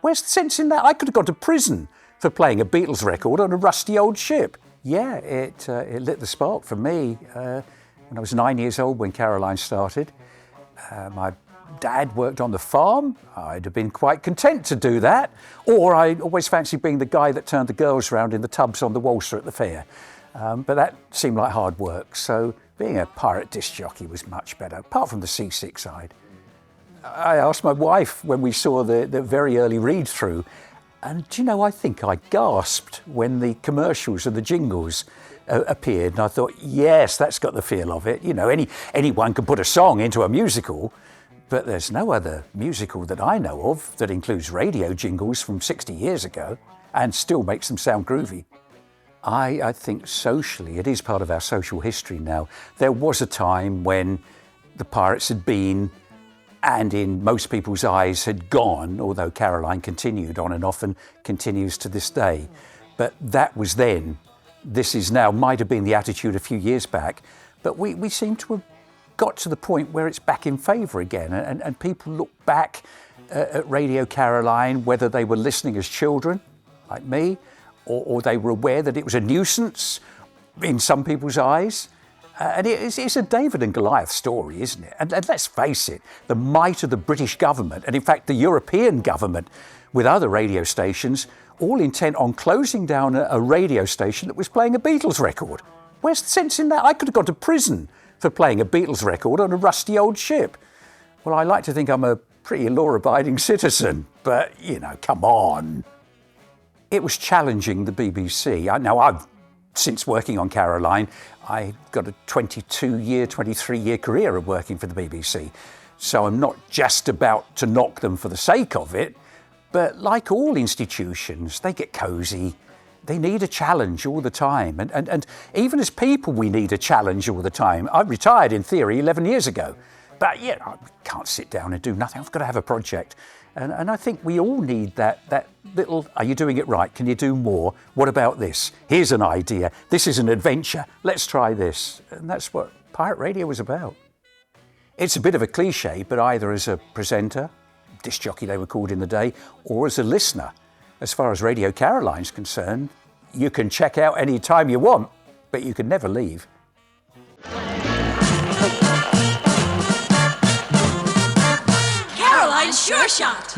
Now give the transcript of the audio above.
Where's the sense in that? I could have gone to prison for playing a Beatles record on a rusty old ship. Yeah, it lit the spark for me. When I was 9 years old when Caroline started, my dad worked on the farm. I'd have been quite content to do that. Or I always fancied being the guy that turned the girls around in the tubs on the Walser at the fair. But that seemed like hard work. So being a pirate disc jockey was much better, apart from the seasick side. I asked my wife when we saw the very early read-through, and do you know, I think I gasped when the commercials and the jingles appeared, and I thought, yes, that's got the feel of it. You know, anyone can put a song into a musical, but there's no other musical that I know of that includes radio jingles from 60 years ago and still makes them sound groovy. I think socially, it is part of our social history now. There was a time when the pirates had been, and in most people's eyes had gone, although Caroline continued on and off and continues to this day. But that was then. This is now, might have been the attitude a few years back, but we seem to have got to the point where it's back in favour again, and people look back at Radio Caroline, whether they were listening as children, like me, or they were aware that it was a nuisance in some people's eyes. And it's a David and Goliath story, isn't it? And let's face it, the might of the British government, and in fact the European government with other radio stations, all intent on closing down a radio station that was playing a Beatles record. Where's the sense in that? I could have gone to prison for playing a Beatles record on a rusty old ship. Well, I like to think I'm a pretty law-abiding citizen, but, you know, come on. It was challenging the BBC. Now, I've since working on Caroline, I got a 22-year, 23-year career of working for the BBC. So I'm not just about to knock them for the sake of it, but like all institutions, they get cosy. They need a challenge all the time. And even as people, we need a challenge all the time. I retired in theory 11 years ago, but yeah, I can't sit down and do nothing. I've got to have a project. And I think we all need that little, are you doing it right? Can you do more? What about this? Here's an idea. This is an adventure. Let's try this. And that's what pirate radio was about. It's a bit of a cliche, but either as a presenter, disc jockey they were called in the day, or as a listener. As far as Radio Caroline's concerned, you can check out any time you want, but you can never leave. Sure shot.